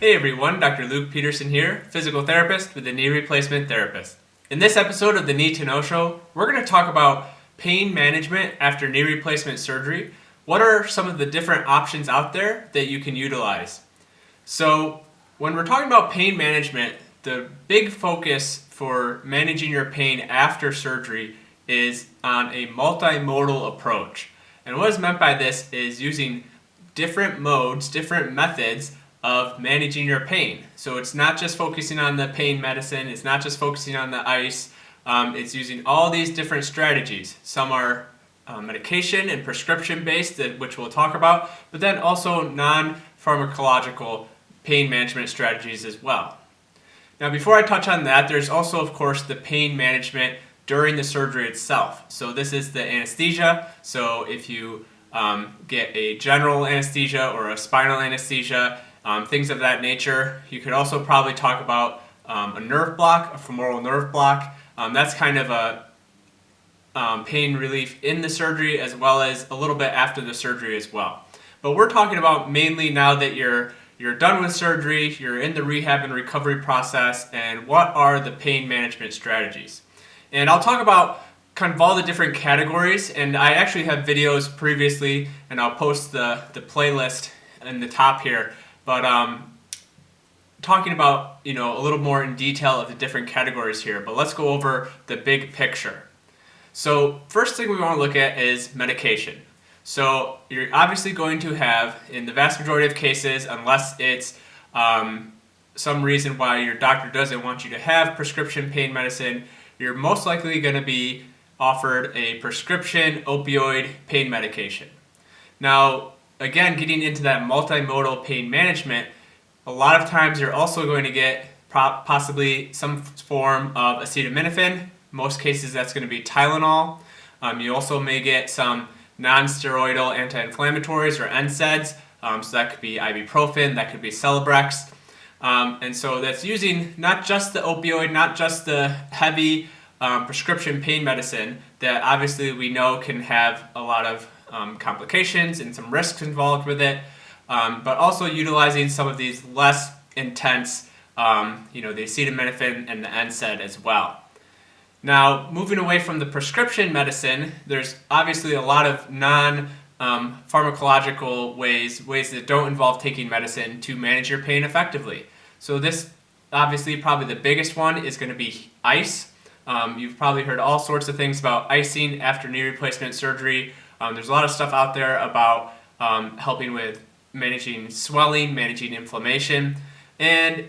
Hey everyone, Dr. Luke Peterson here, physical therapist with the Knee Replacement Therapist. In this episode of the Knee to Know Show, we're going to talk about pain management after knee replacement surgery. What are some of the different options out there that you can utilize? So, when we're talking about pain management, the big focus for managing your pain after surgery is on a multi-modal approach. And what is meant by this is using different modes, different methods of managing your pain. So it's not just focusing on the pain medicine, it's not just focusing on the ice, it's using all these different strategies. Some are medication and prescription based, which we'll talk about, but then also non-pharmacological pain management strategies as well. Now before I touch on that, there's also of course the pain management during the surgery itself. So this is the anesthesia. So if you get a general anesthesia or a spinal anesthesia, things of that nature. You could also probably talk about a nerve block, a femoral nerve block. That's kind of a pain relief in the surgery as well as a little bit after the surgery as well. But we're talking about mainly now that you're done with surgery, you're in the rehab and recovery process, and what are the pain management strategies. And I'll talk about kind of all the different categories, and I actually have videos previously, and I'll post the playlist in the top here. But talking about, a little more in detail of the different categories here, but let's go over the big picture. So first thing we want to look at is medication. So you're obviously going to have, in the vast majority of cases, unless it's some reason why your doctor doesn't want you to have prescription pain medicine, you're most likely going to be offered a prescription opioid pain medication. Now, again, getting into that multimodal pain management, a lot of times you're also going to get possibly some form of acetaminophen. Most cases that's going to be Tylenol. You also may get some non-steroidal anti-inflammatories or NSAIDs. So that could be ibuprofen, that could be Celebrex. And so that's using not just the opioid, not just the heavy prescription pain medicine that obviously we know can have a lot of complications and some risks involved with it, but also utilizing some of these less intense, the acetaminophen and the NSAID as well. Now, moving away from the prescription medicine, there's obviously a lot of non-pharmacological ways that don't involve taking medicine to manage your pain effectively. So this, obviously, probably the biggest one is going to be ice. You've probably heard all sorts of things about icing after knee replacement surgery. There's a lot of stuff out there about helping with managing swelling, managing inflammation, and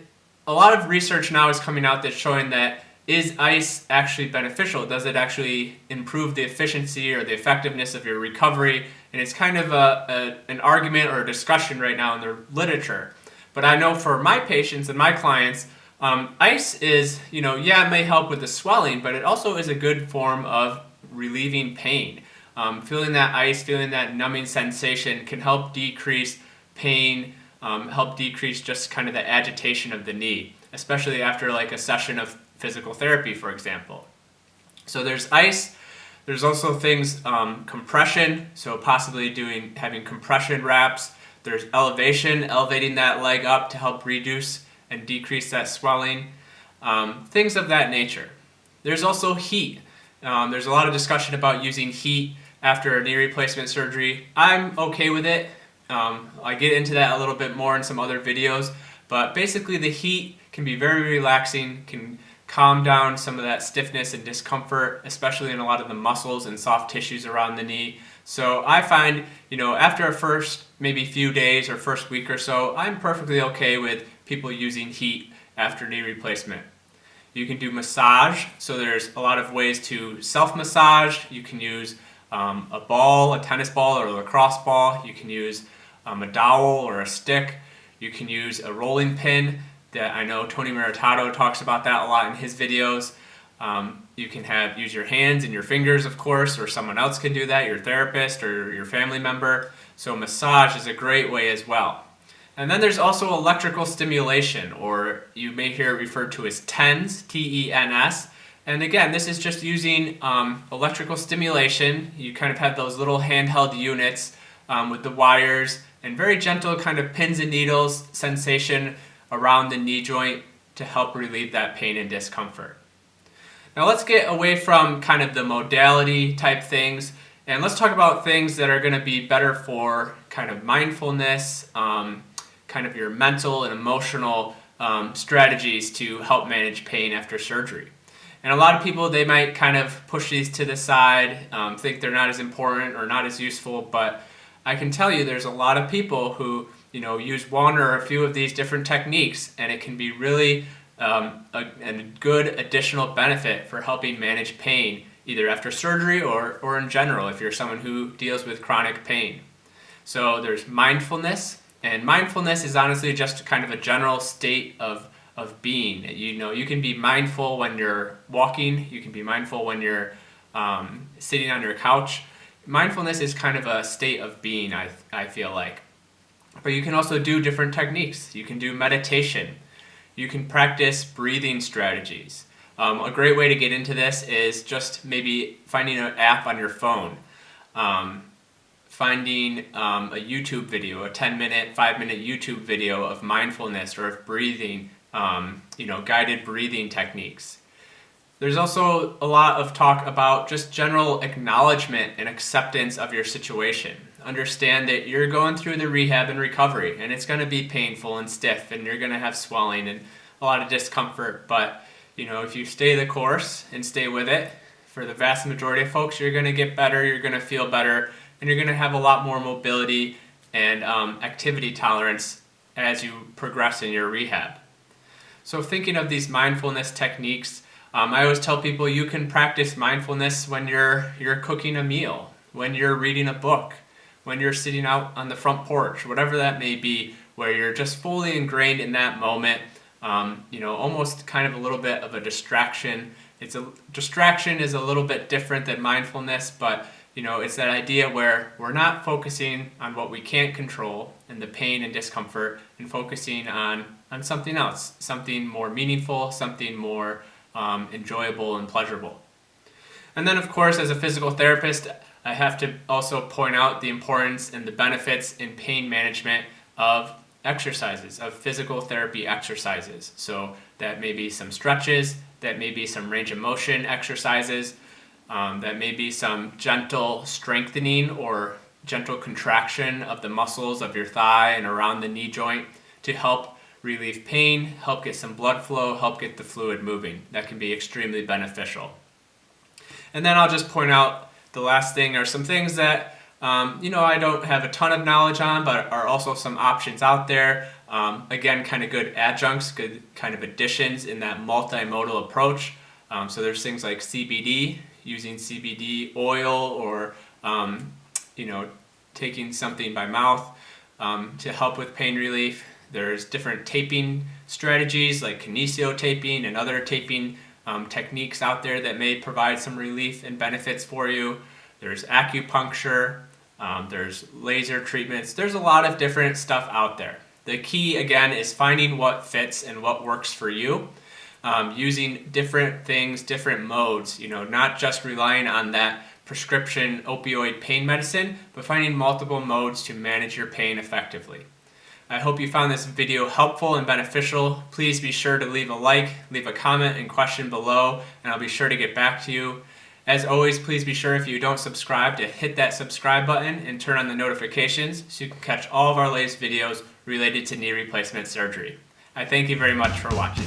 a lot of research now is coming out that's showing that is ice actually beneficial? Does it actually improve the efficiency or the effectiveness of your recovery? And it's kind of an argument or a discussion right now in the literature. But I know for my patients and my clients, ice is, it may help with the swelling, but it also is a good form of relieving pain. Feeling that ice, feeling that numbing sensation can help decrease pain, help decrease just kind of the agitation of the knee, especially after like a session of physical therapy, for example. So there's ice. There's also things, compression, so possibly having compression wraps. There's elevating that leg up to help reduce and decrease that swelling, things of that nature. There's also heat. There's a lot of discussion about using heat after a knee replacement surgery. I'm okay with it. I get into that a little bit more in some other videos, but basically the heat can be very relaxing, can calm down some of that stiffness and discomfort, especially in a lot of the muscles and soft tissues around the knee. So I find, after a first maybe few days or first week or so, I'm perfectly okay with people using heat after knee replacement. You can do massage, so there's a lot of ways to self-massage. You can use a ball, a tennis ball or a lacrosse ball. You can use a dowel or a stick. You can use a rolling pin that I know Tony Maritato talks about that a lot in his videos. You can use your hands and your fingers, of course, or someone else can do that, your therapist or your family member. So massage is a great way as well. And then there's also electrical stimulation, or you may hear it referred to as TENS, T-E-N-S. And again, this is just using electrical stimulation. You kind of have those little handheld units with the wires and very gentle kind of pins and needles sensation around the knee joint to help relieve that pain and discomfort. Now let's get away from kind of the modality type things, and let's talk about things that are going to be better for kind of mindfulness, kind of your mental and emotional strategies to help manage pain after surgery. And a lot of people, they might kind of push these to the side, think they're not as important or not as useful, but I can tell you there's a lot of people who use one or a few of these different techniques, and it can be really a good additional benefit for helping manage pain, either after surgery or in general if you're someone who deals with chronic pain. So there's mindfulness, and mindfulness is honestly just kind of a general state of being. You can be mindful when you're walking, you can be mindful when you're sitting on your couch. Mindfulness is kind of a state of being, I feel like. But you can also do different techniques. You can do meditation. You can practice breathing strategies. A great way to get into this is just maybe finding an app on your phone, finding a YouTube video, a 10-minute, 5-minute YouTube video of mindfulness or of breathing, guided breathing techniques. There's also a lot of talk about just general acknowledgement and acceptance of your situation. Understand that you're going through the rehab and recovery, and it's going to be painful and stiff, and you're going to have swelling and a lot of discomfort. But if you stay the course and stay with it, for the vast majority of folks, you're going to get better, you're going to feel better, and you're going to have a lot more mobility and activity tolerance as you progress in your rehab. So thinking of these mindfulness techniques, I always tell people you can practice mindfulness when you're cooking a meal, when you're reading a book, when you're sitting out on the front porch, whatever that may be, where you're just fully ingrained in that moment, almost kind of a little bit of a distraction. Distraction is a little bit different than mindfulness, but it's that idea where we're not focusing on what we can't control and the pain and discomfort, and focusing on something else, something more meaningful, something more enjoyable and pleasurable. And then, of course, as a physical therapist, I have to also point out the importance and the benefits in pain management of exercises, of physical therapy exercises. So that may be some stretches, that may be some range of motion exercises, that may be some gentle strengthening or gentle contraction of the muscles of your thigh and around the knee joint to help relieve pain, help get some blood flow, help get the fluid moving. That can be extremely beneficial. And then I'll just point out the last thing are some things that I don't have a ton of knowledge on, but are also some options out there. Again, kind of good adjuncts, good kind of additions in that multi-modal approach. So there's things like CBD, using CBD oil, or taking something by mouth to help with pain relief. There's different taping strategies like kinesio taping and other taping techniques out there that may provide some relief and benefits for you. There's acupuncture, there's laser treatments. There's a lot of different stuff out there. The key, again, is finding what fits and what works for you, using different things, different modes, not just relying on that prescription opioid pain medicine, but finding multiple modes to manage your pain effectively. I hope you found this video helpful and beneficial. Please be sure to leave a like, leave a comment and question below, and I'll be sure to get back to you. As always, please be sure, if you don't subscribe, to hit that subscribe button and turn on the notifications so you can catch all of our latest videos related to knee replacement surgery. I thank you very much for watching.